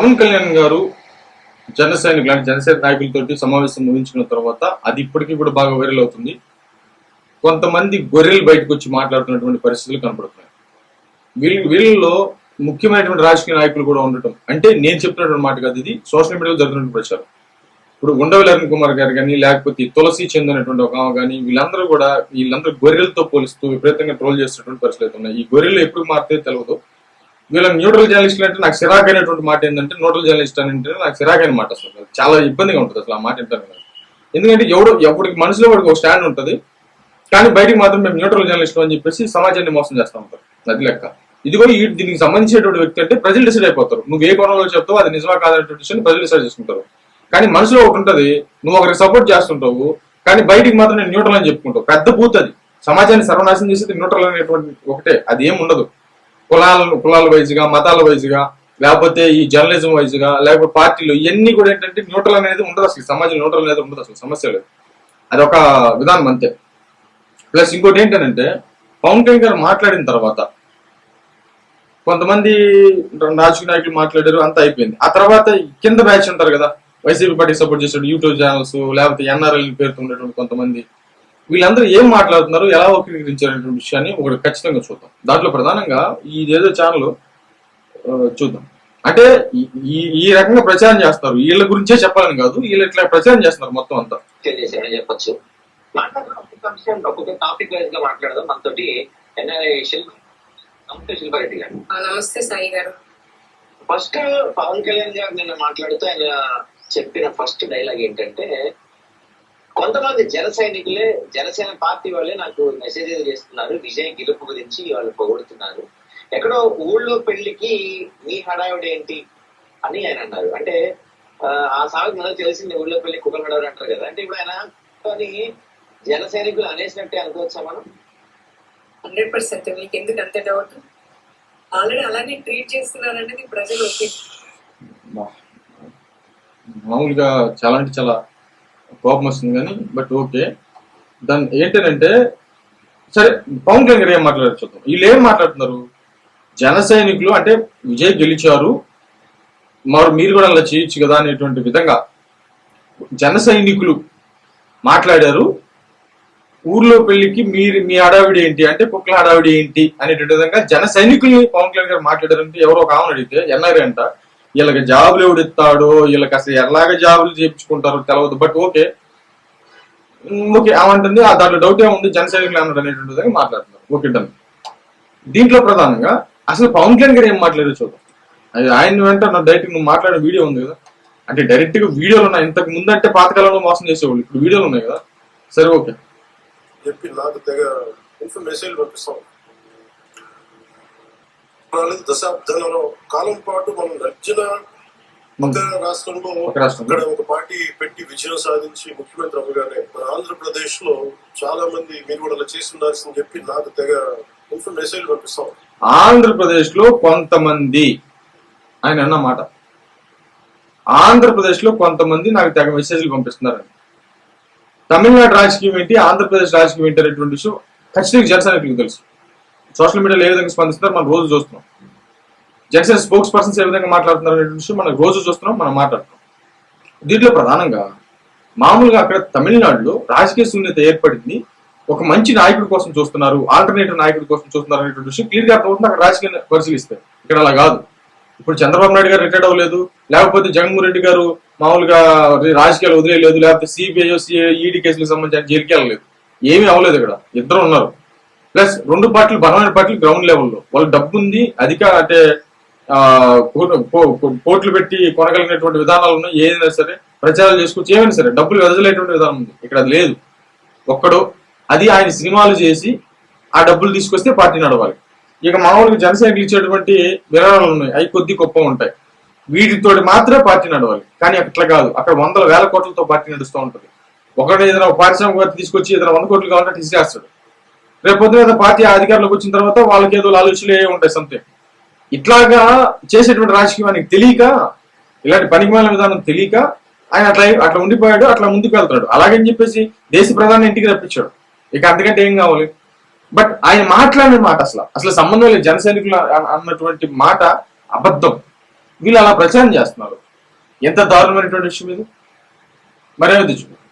పవన్ కళ్యాణ్ గారు జన సైనికులు అంటే జనసేన నాయకులతోటి సమావేశం ముగించుకున్న తర్వాత అది ఇప్పటికీ కూడా బాగా వైరల్ అవుతుంది. కొంతమంది గొర్రెలు బయటకు వచ్చి మాట్లాడుతున్నటువంటి పరిస్థితులు కనపడుతున్నాయి. వీళ్ళలో ముఖ్యమైనటువంటి రాజకీయ నాయకులు కూడా ఉండటం అంటే నేను చెప్తున్నటువంటి మాట కాదు, ఇది సోషల్ మీడియాలో జరుగుతున్న ప్రచారం. ఇప్పుడు ఉండవల్లి అరుణ్ కుమార్ గారు కానీ లేకపోతే తులసి చంద్ అనేటువంటి ఒక ఆమె కానీ వీళ్ళందరూ గొర్రెలతో పోలిస్తూ విపరీతంగా ట్రోల్ చేస్తున్నటువంటి పరిస్థితులు ఉన్నాయి. ఈ గొర్రెలు ఎప్పుడు మారితే తెలియదు. వీళ్ళ న్యూట్రల్ జర్నలిస్టులు అంటే నాకు సిరాక్ అయినటువంటి మాట ఏంటంటే న్యూట్రల్ జర్నలిస్ట్ అని అంటే నాకు సిరాక్ అయిన మాట. అసలు చాలా ఇబ్బందిగా ఉంటుంది అసలు ఆ మాట వింటాను. ఎందుకంటే ఎవరికి మనసులో వాడికి ఒక స్టాండ్ ఉంటుంది, కానీ బయటికి మాత్రం మేము న్యూట్రల్ జర్నలిస్ట్ అని చెప్పేసి సమాజాన్ని మోసం చేస్తూ ఉంటారు. అది లెక్క. ఇదిగో దీనికి సంబంధించినటువంటి వ్యక్తి అంటే ప్రజలు డిసైడ్ అయిపోతారు. నువ్వు ఏ కోణంలో చెప్తావు అది నిజమా కాదనేటువంటి విషయాన్ని ప్రజలు డిసైడ్ చేసుకుంటారు. కానీ మనసులో ఒకటి ఉంటుంది, నువ్వు ఒకరికి సపోర్ట్ చేస్తుంటావు కానీ బయటికి మాత్రం నేను న్యూట్రల్ అని చెప్పుకుంటావు. పెద్ద బూత్ అది. సమాజాన్ని సర్వనాశనం చేసేది న్యూట్రల్ అనేటువంటి ఒకటే, అది ఏం ఉండదు. కులాల వైజ్గా, మతాల వైజ్గా, లేకపోతే ఈ జర్నలిజం వైజ్గా, లేకపోతే పార్టీలు ఇవన్నీ కూడా ఏంటంటే న్యూట్రల్ అనేది ఉండదు. అసలు సమాజం న్యూట్రల్ అనేది ఉండదు, అసలు సమస్య లేదు. అది ఒక విధానం అంతే. ప్లస్ ఇంకోటి ఏంటంటే పవన్ కళ్యాణ్ గారు మాట్లాడిన తర్వాత కొంతమంది రాజకీయ నాయకులు మాట్లాడారు, అంతా అయిపోయింది. ఆ తర్వాత కింద బ్యాచ్ ఉంటారు కదా, వైసీపీ పార్టీకి సపోర్ట్ చేసే యూట్యూబ్ ఛానల్స్ లేకపోతే ఎన్ఆర్ఎల్ పేరుతో ఉండేటువంటి కొంతమంది, వీళ్ళందరూ ఏం మాట్లాడుతున్నారు, ఎలా వక్రీకరించారనేటువంటి విషయాన్ని ఒకటి ఖచ్చితంగా చూద్దాం. దాంట్లో ప్రధానంగా ఇదేదో ఛానల్ చూద్దాం. అంటే ఈ రకంగా ప్రచారం చేస్తారు. వీళ్ళ గురించే చెప్పాలని కాదు, వీళ్ళు ఇట్లా ప్రచారం చేస్తున్నారు మొత్తం అంతా చెప్పచ్చు. ఒక్కొక్క టాపిక్ వైజ్ గా మాట్లాడదాం. మనతోటి శిల్పారెడ్డి గారు. నమస్తే సాయి గారు. ఫస్ట్ పవన్ కళ్యాణ్ గారు నిన్న మాట్లాడుతూ ఆయన చెప్పిన ఫస్ట్ డైలాగ్ ఏంటంటే, కొంతమంది జన సైనికులే జనసేన పార్టీ వాళ్ళే నాకు మెసేజెస్ చేస్తున్నారు, విజయ్ గెలుపు గురించి వాళ్ళు పొగుడుతున్నారు, ఎక్కడో ఊళ్ళో పెళ్లికి మీ హడావిడి ఏంటి అని ఆయన అన్నారు. అంటే ఆ సాగు మనకు తెలిసింది, ఊళ్ళో పెళ్లి కుక్కలు హడావిడి అంటారు కదా. అంటే ఇప్పుడు ఆయన జన సైనికులు అనేసినట్టే అనుకోవచ్చా మనం? 100%. మీకు ఎందుకు అంత డౌట్? ఆల్రెడీ అలానే ట్రీట్ చేస్తున్నారు అనేది ప్రజలు ఓకే. మామూలుగా చాలా అంటే చాలా కోపం వస్తుంది కానీ బట్ ఓకే. దాన్ని ఏంటంటే సరే పవన్ కళ్యాణ్ గారు ఏం మాట్లాడారు చూద్దాం. వీళ్ళు ఏం మాట్లాడుతున్నారు, జన సైనికులు అంటే విజయ్ గెలిచారు మీరు కూడా అలా చేయొచ్చు కదా అనేటువంటి విధంగా జన సైనికులు మాట్లాడారు. ఊర్లో పెళ్లికి మీ హడావిడి ఏంటి అంటే కుక్కల హడావిడి ఏంటి అనేటువంటి విధంగా జన సైనికుల్ని పవన్ కళ్యాణ్ గారు మాట్లాడారంటే ఎవరో ఒక ఆమెను అడిగితే ఎన్ఆర్ఐ అంట, వీళ్ళకి జాబులు ఎవడిస్తాడో, వీళ్ళకి అసలు ఎలాగ జాబులు చేయించుకుంటారో తెలియదు. బట్ ఓకే ఏమంటుంది, దాంట్లో డౌట్ ఏముంది, జన సైనికులు అన్నాడు అనేటువంటి విధంగా మాట్లాడుతున్నారు. Okay done. దీంట్లో ప్రధానంగా అసలు పవన్ కళ్యాణ్ గారు ఏం మాట్లాడారు చూద్దాం. ఆయన వెంట డైరెక్ట్ నువ్వు మాట్లాడిన వీడియో ఉంది కదా, అంటే డైరెక్ట్ గా వీడియోలు ఉన్నాయి. ఇంతకు ముందు అంటే పాతకాలంలో మోసం చేసేవాళ్ళు, ఇప్పుడు వీడియోలు ఉన్నాయి కదా. సరే ఓకే చెప్పి నాకు తెగ మెసేజ్ పంపిస్తాం. దశాబ్దాల కాలం పాటు మనం నచ్చిన ఒక రాష్ట్రంలో అక్కడ ఒక పార్టీ పెట్టి విజయం సాధించి ముఖ్యమంత్రి అవ్వగానే మన ఆంధ్రప్రదేశ్ లో చాలా మంది మీరు కూడా అలా చేసి ఉండాల్సిందని చెప్పి నాకు తెగ మెసేజ్ పంపిస్తాం. ఆంధ్రప్రదేశ్ లో కొంతమంది ఆయన అన్నమాట, ఆంధ్రప్రదేశ్ లో కొంతమంది నాకు తెగ మెసేజ్లు పంపిస్తున్నారని. తమిళనాడు రాజకీయం ఏంటి, ఆంధ్రప్రదేశ్ రాజకీయం ఏంటి అనేటువంటి విషయం ఖచ్చితంగా జనసేనకు తెలుసు. సోషల్ మీడియాలో ఏ విధంగా స్పందిస్తున్నారు మనం రోజు చూస్తున్నాం. జనసేన స్పోక్స్ పర్సన్స్ ఏ విధంగా మాట్లాడుతున్నారు అనే విషయం మనం రోజు చూస్తున్నాం, మనం మాట్లాడుతున్నాం. దీంట్లో ప్రధానంగా మామూలుగా అక్కడ తమిళనాడులో రాజకీయ శూన్యత ఏర్పడింది, ఒక మంచి నాయకుడి కోసం చూస్తున్నారు, ఆల్టర్నేటివ్ నాయకుడి కోసం చూస్తున్నారు అనేటువంటి విషయం క్లియర్ గా అర్థమవుతుంది అక్కడ రాజకీయ పరిశీలిస్తే. ఇక్కడ అలా కాదు. ఇప్పుడు చంద్రబాబు నాయుడు గారు రిటైర్డ్ అవ్వలేదు, లేకపోతే జగన్మోహన్ రెడ్డి గారు మామూలుగా రాజకీయాలు వదిలేదు, లేకపోతే సిబిఐ ఈడీ కేసులకు సంబంధించిన జైలుకి వెళ్ళలేదు, ఏమీ అవ్వలేదు. ఇక్కడ ఇద్దరు ఉన్నారు. ప్లస్ రెండు పార్టీలు బలమైన పార్టీలు గ్రౌండ్ లెవెల్లో వాళ్ళ డబ్బు ఉంది, అంటే కోట్లు పెట్టి కొనగలిగినటువంటి విధానాలు ఉన్నాయి. ఏదైనా సరే ప్రచారాలు చేసుకోవచ్చు, ఏమైనా సరే డబ్బులు వెదజలేటువంటి విధానం ఉంది. ఇక్కడ అది లేదు. ఒక్కడు అది ఆయన సినిమాలు చేసి ఆ డబ్బులు తీసుకొస్తే పార్టీ నడవాలి. ఇక మామూలుగా జనసేనకు ఇచ్చేటువంటి విరాళాలు ఉన్నాయి, అవి కొద్ది గొప్ప ఉంటాయి. వీటితో మాత్రమే పార్టీ నడవాలి. కానీ అట్లా కాదు, అక్కడ వందల వేల కోట్లతో పార్టీ నడుస్తూ ఉంటుంది. ఒకటి ఏదైనా పారిశ్రామికవేత్త తీసుకొచ్చి ఏదైనా 100 కోట్లు కావాలంటే తీసేస్తాడు. రేపు పొద్దున పార్టీ అధికారంలోకి వచ్చిన తర్వాత వాళ్ళకి ఏదో ఆలోచనలు ఉంటాయి సంథింగ్. ఇట్లాగా చేసేటువంటి రాజకీయం ఆయనకి తెలియక, ఇలాంటి పనికిమాలిన విధానం తెలియక ఆయన అట్లా ఉండిపోయాడు, అట్లా ముందుకు వెళ్తాడు. అలాగని చెప్పేసి దేశ ప్రధాని ఇంటికి రప్పించాడు. ఇక అంతకంటే ఏం కావాలి? బట్ ఆయన మాట్లాడిన మాట అసలు సంబంధం లేదు. జన సైనికులు అన్నటువంటి మాట అబద్ధం. వీళ్ళు అలా ప్రచారం చేస్తున్నారు. ఎంత దారుణమైనటువంటి విషయం ఇది. మరేమో తెచ్చు